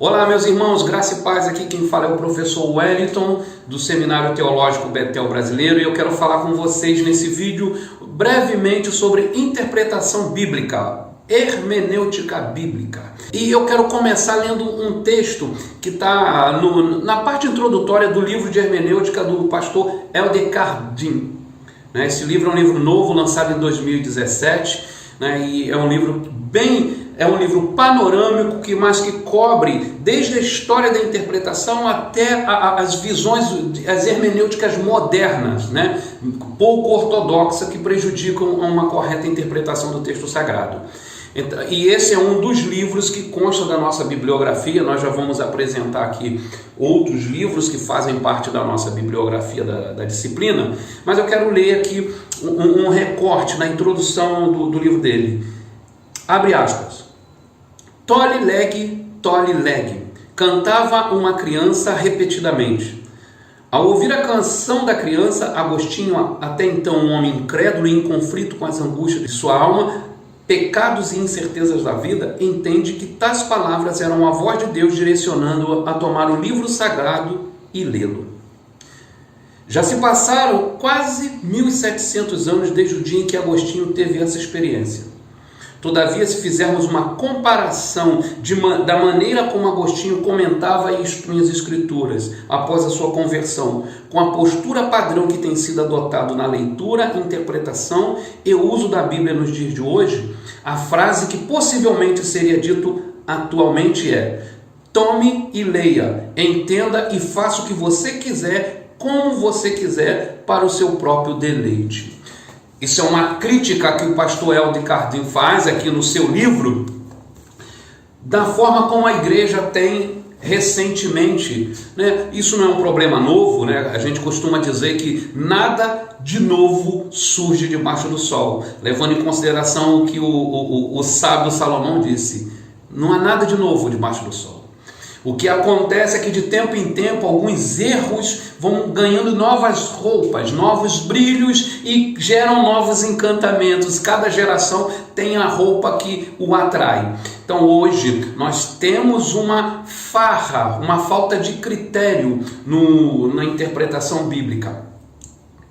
Olá, meus irmãos, graça e paz. Aqui quem fala é o professor Wellington, do Seminário Teológico Betel Brasileiro, e eu quero falar com vocês nesse vídeo brevemente sobre interpretação bíblica, hermenêutica bíblica. E eu quero começar lendo um texto que está na parte introdutória do livro de hermenêutica do pastor Helder Cardin. Esse livro é um livro novo, lançado em 2017, e é um livro panorâmico, mas que cobre desde a história da interpretação até as visões, as hermenêuticas modernas, pouco ortodoxa, que prejudicam uma correta interpretação do texto sagrado. E esse é um dos livros que consta da nossa bibliografia. Nós já vamos apresentar aqui outros livros que fazem parte da nossa bibliografia da disciplina, mas eu quero ler aqui um recorte na introdução do livro dele. Abre aspas. Tole leg, cantava uma criança repetidamente. Ao ouvir a canção da criança, Agostinho, até então um homem incrédulo e em conflito com as angústias de sua alma, pecados e incertezas da vida, entende que tais palavras eram a voz de Deus direcionando-o a tomar o livro sagrado e lê-lo. Já se passaram quase 1700 anos desde o dia em que Agostinho teve essa experiência. Todavia, se fizermos uma comparação da maneira como Agostinho comentava e expunha as Escrituras após a sua conversão, com a postura padrão que tem sido adotado na leitura, interpretação e uso da Bíblia nos dias de hoje, a frase que possivelmente seria dito atualmente é: tome e leia, entenda e faça o que você quiser, como você quiser, para o seu próprio deleite. Isso é uma crítica que o pastor Helder Cardin faz aqui no seu livro, da forma como a igreja tem recentemente. Isso não é um problema novo, A gente costuma dizer que nada de novo surge debaixo do sol, levando em consideração o que o sábio Salomão disse: não há nada de novo debaixo do sol. O que acontece é que de tempo em tempo alguns erros vão ganhando novas roupas, novos brilhos e geram novos encantamentos. Cada geração tem a roupa que o atrai. Então hoje nós temos uma falta de critério na interpretação bíblica.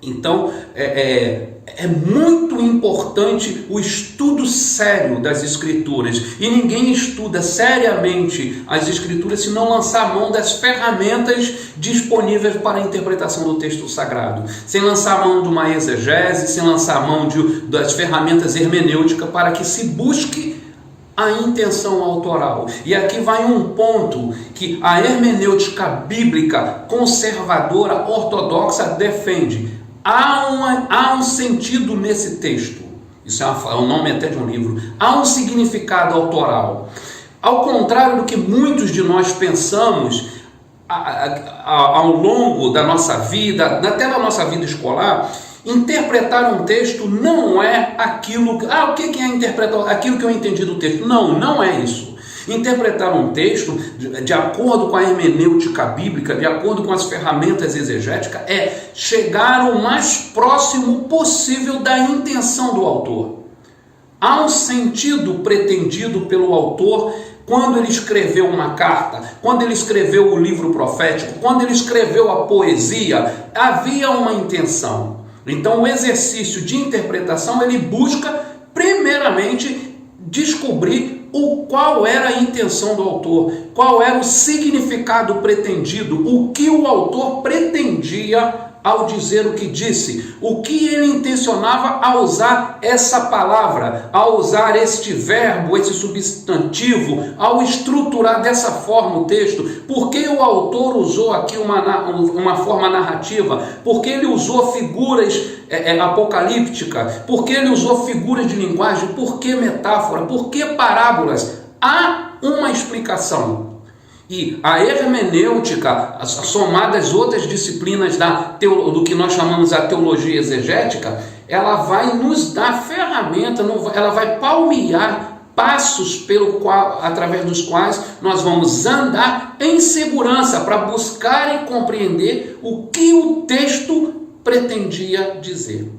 Então é muito importante o estudo sério das Escrituras, e ninguém estuda seriamente as Escrituras se não lançar mão das ferramentas disponíveis para a interpretação do texto sagrado, sem lançar mão de uma exegese, sem lançar mão das ferramentas hermenêuticas para que se busque a intenção autoral. E aqui vai um ponto que a hermenêutica bíblica conservadora ortodoxa defende. Há um sentido nesse texto. Isso é o nome até de um livro. Há um significado autoral. Ao contrário do que muitos de nós pensamos ao longo da nossa vida, até da nossa vida escolar, interpretar um texto não é aquilo... o que é interpretar? Aquilo que eu entendi do texto. Não é isso. Interpretar um texto de acordo com a hermenêutica bíblica, de acordo com as ferramentas exegéticas, é chegar o mais próximo possível da intenção do autor. Há um sentido pretendido pelo autor quando ele escreveu uma carta, quando ele escreveu o livro profético, quando ele escreveu a poesia, havia uma intenção. Então o exercício de interpretação, ele busca primeiramente descobrir qual era a intenção do autor, qual era o significado pretendido, o que o autor pretendia ao dizer o que disse, o que ele intencionava ao usar essa palavra, ao usar este verbo, esse substantivo, ao estruturar dessa forma o texto. Por que o autor usou aqui uma forma narrativa? Por que ele usou figuras apocalípticas? Por que ele usou figuras de linguagem? Por que metáfora? Por que parábolas? Há uma explicação. E a hermenêutica, somada às outras disciplinas do que nós chamamos a teologia exegética, ela vai nos dar ferramenta, ela vai palmear passos através dos quais nós vamos andar em segurança para buscar e compreender o que o texto pretendia dizer.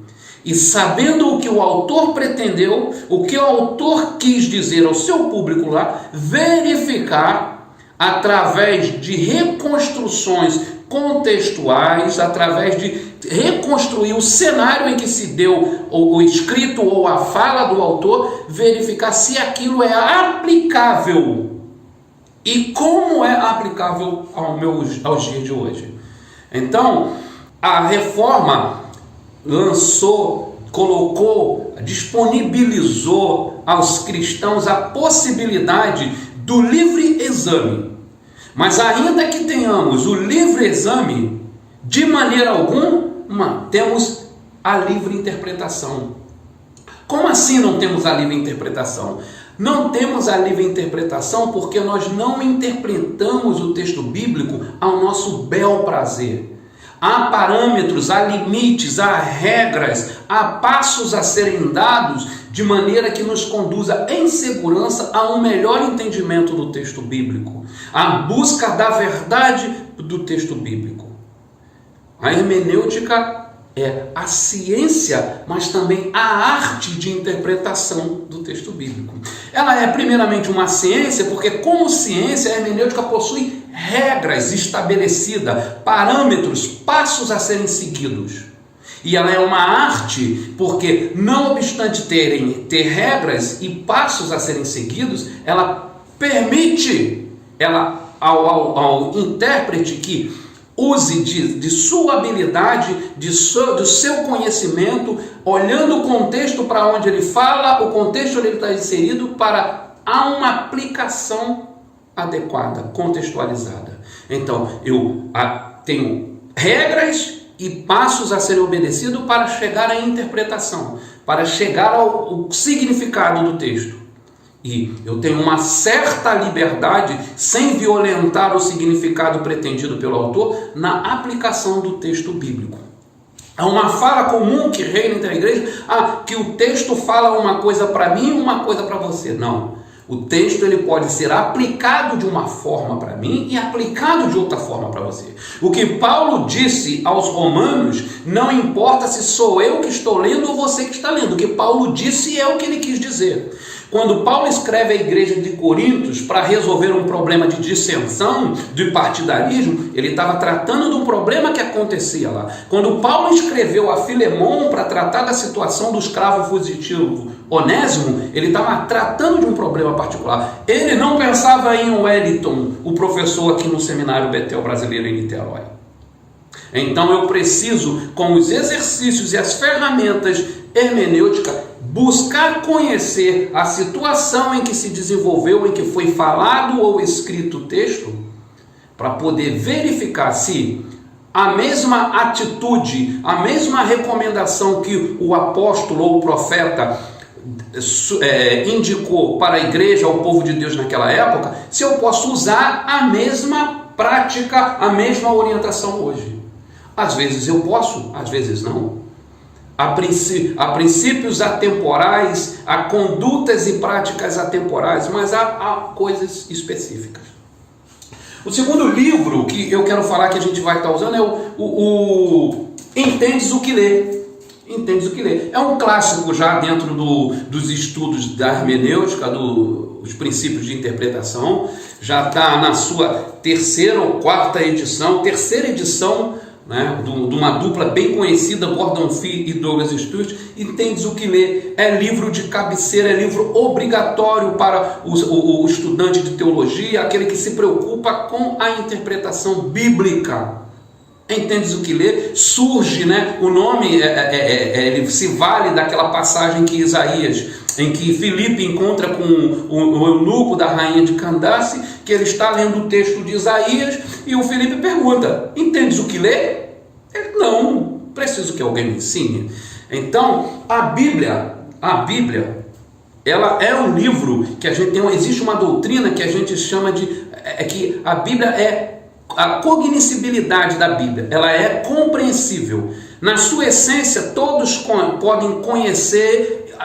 E sabendo o que o autor pretendeu, o que o autor quis dizer ao seu público lá, verificar através de reconstruções contextuais, através de reconstruir o cenário em que se deu o escrito ou a fala do autor, verificar se aquilo é aplicável e como é aplicável aos dias de hoje. Então, a reforma colocou, disponibilizou aos cristãos a possibilidade do livre exame. Mas ainda que tenhamos o livre exame, de maneira alguma temos a livre interpretação. Como assim não temos a livre interpretação? Não temos a livre interpretação porque nós não interpretamos o texto bíblico ao nosso bel prazer. Há parâmetros, há limites, há regras, há passos a serem dados de maneira que nos conduza em segurança a um melhor entendimento do texto bíblico, a busca da verdade do texto bíblico. A hermenêutica é a ciência, mas também a arte de interpretação do texto bíblico. Ela é primeiramente uma ciência, porque como ciência, a hermenêutica possui regras estabelecidas, parâmetros, passos a serem seguidos. E ela é uma arte, porque não obstante ter regras e passos a serem seguidos, ela permite ao intérprete que use de sua habilidade, do seu conhecimento, olhando o contexto para onde ele fala, o contexto onde ele está inserido, para uma aplicação adequada, contextualizada. Então, eu tenho regras e passos a serem obedecidos para chegar à interpretação, para chegar ao significado do texto. E eu tenho uma certa liberdade, sem violentar o significado pretendido pelo autor, na aplicação do texto bíblico. Há uma fala comum que reina entre a igreja, que o texto fala uma coisa para mim e uma coisa para você. Não. O texto ele pode ser aplicado de uma forma para mim e aplicado de outra forma para você. O que Paulo disse aos romanos, não importa se sou eu que estou lendo ou você que está lendo. O que Paulo disse é o que ele quis dizer. Quando Paulo escreve à igreja de Coríntios para resolver um problema de dissensão, de partidarismo, ele estava tratando de um problema que acontecia lá. Quando Paulo escreveu a Filemon para tratar da situação do escravo fugitivo Onésimo, ele estava tratando de um problema particular. Ele não pensava em Wellington, o professor aqui no Seminário Betel Brasileiro em Niterói. Então eu preciso, com os exercícios e as ferramentas hermenêuticas, buscar conhecer a situação em que se desenvolveu, em que foi falado ou escrito o texto, para poder verificar se a mesma atitude, a mesma recomendação que o apóstolo ou o profeta indicou para a igreja, ao povo de Deus naquela época, se eu posso usar a mesma prática, a mesma orientação hoje. Às vezes eu posso, às vezes não. Há princípios atemporais, há condutas e práticas atemporais, mas há coisas específicas. O segundo livro que eu quero falar que a gente vai estar usando é o Entendes o que Lê. Entendes o que Lê. É um clássico já dentro dos estudos da hermenêutica, dos princípios de interpretação. Já está na sua terceira ou quarta edição, né, de uma dupla bem conhecida, Gordon Fee e Douglas Stuart. Entendes o que Lê. É livro de cabeceira, é livro obrigatório para o estudante de teologia, aquele que se preocupa com a interpretação bíblica. Entendes o que Lê. Surge, né, o nome, ele se vale daquela passagem que Isaías, em que Filipe encontra com o eunuco da rainha de Candace, que ele está lendo o texto de Isaías, e o Filipe pergunta: entendes o que lê? Ele: não, preciso que alguém me ensine. Então, a Bíblia, ela é um livro que a gente tem, existe uma doutrina que a gente chama de, que a Bíblia é a cognoscibilidade da Bíblia, ela é compreensível. Na sua essência, todos podem conhecer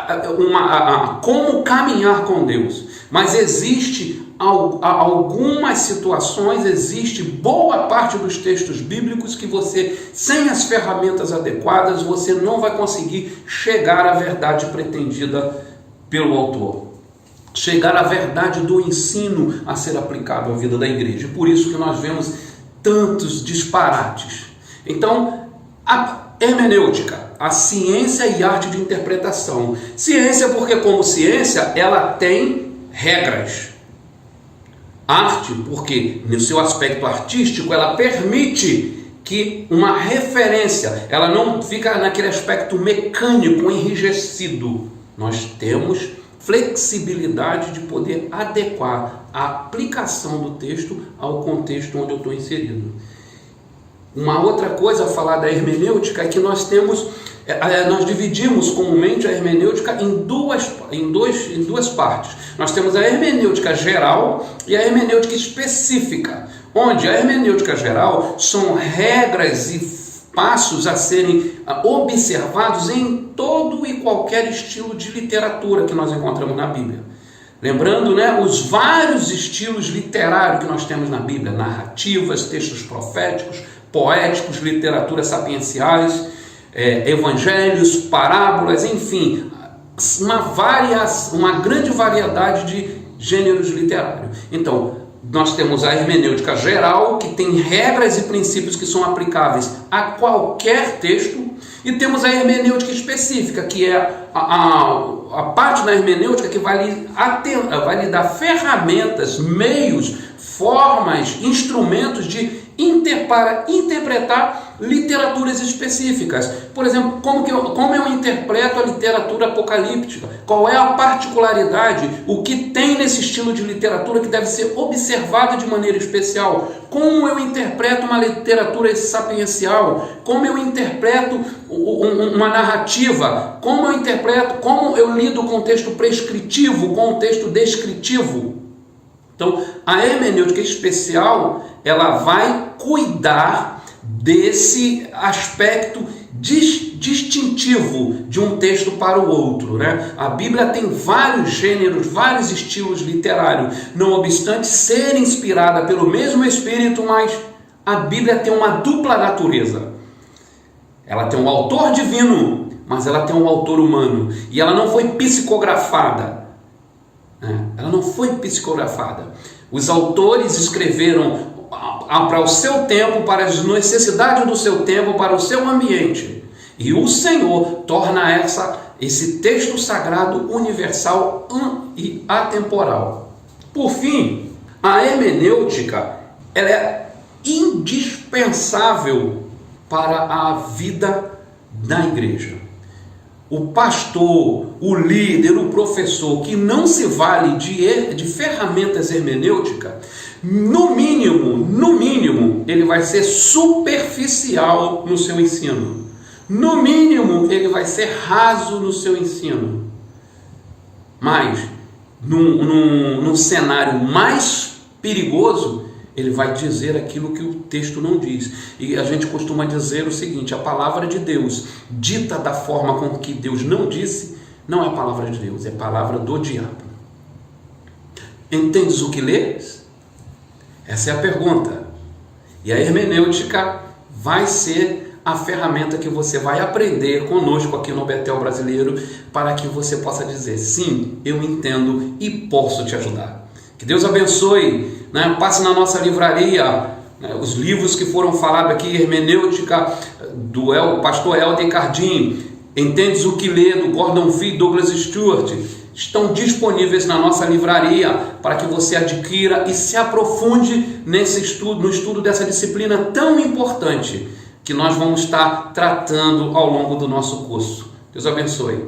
como caminhar com Deus, mas existe algumas situações, existe boa parte dos textos bíblicos que você, sem as ferramentas adequadas, você não vai conseguir chegar à verdade pretendida pelo autor. chegar à verdade do ensino a ser aplicado à vida da igreja. Por isso que nós vemos tantos disparates. Então, a hermenêutica, a ciência e arte de interpretação. Ciência porque, como ciência, ela tem regras. Arte porque, no seu aspecto artístico, ela permite que uma referência, ela não fica naquele aspecto mecânico, enrijecido. Nós temos flexibilidade de poder adequar a aplicação do texto ao contexto onde eu estou inserido. Uma outra coisa a falar da hermenêutica é que nós dividimos comumente a hermenêutica em duas partes. Nós temos a hermenêutica geral e a hermenêutica específica, onde a hermenêutica geral são regras e passos a serem observados em todo e qualquer estilo de literatura que nós encontramos na Bíblia. Lembrando, os vários estilos literários que nós temos na Bíblia: narrativas, textos proféticos, poéticos, literaturas sapienciais, evangelhos, parábolas, enfim, uma grande variedade de gêneros literários. Então, nós temos a hermenêutica geral, que tem regras e princípios que são aplicáveis a qualquer texto, e temos a hermenêutica específica, que é a parte da hermenêutica que vai lhe dar ferramentas, meios, formas, instrumentos para interpretar literaturas específicas. Por exemplo, como eu interpreto a literatura apocalíptica? Qual é a particularidade? O que tem nesse estilo de literatura que deve ser observado de maneira especial? Como eu interpreto uma literatura sapiencial? Como eu interpreto uma narrativa? Como eu lido com o texto prescritivo, com o texto descritivo? Então, a hermenêutica especial, ela vai cuidar desse aspecto distintivo de um texto para o outro, A Bíblia tem vários gêneros, vários estilos literários, não obstante ser inspirada pelo mesmo Espírito, mas a Bíblia tem uma dupla natureza. Ela tem um autor divino, mas ela tem um autor humano, e ela não foi psicografada. Ela não foi psicografada. Os autores escreveram para o seu tempo, para as necessidades do seu tempo, para o seu ambiente. E o Senhor torna esse texto sagrado universal e atemporal. Por fim, a hermenêutica ela é indispensável para a vida da igreja. O pastor, o líder, o professor que não se vale de ferramentas hermenêuticas, no mínimo, ele vai ser superficial no seu ensino. No mínimo, ele vai ser raso no seu ensino. Mas, num cenário mais perigoso, ele vai dizer aquilo que o texto não diz. E a gente costuma dizer o seguinte: a palavra de Deus, dita da forma com que Deus não disse, não é a palavra de Deus, é a palavra do diabo. Entendes o que lês? Essa é a pergunta. E a hermenêutica vai ser a ferramenta que você vai aprender conosco aqui no Betel Brasileiro, para que você possa dizer: sim, eu entendo e posso te ajudar. Que Deus abençoe. Passe na nossa livraria os livros que foram falados aqui: hermenêutica do pastor Helder Cardim, Entendes o que Lê, do Gordon Fee e Douglas Stewart, estão disponíveis na nossa livraria para que você adquira e se aprofunde no estudo dessa disciplina tão importante que nós vamos estar tratando ao longo do nosso curso. Deus abençoe.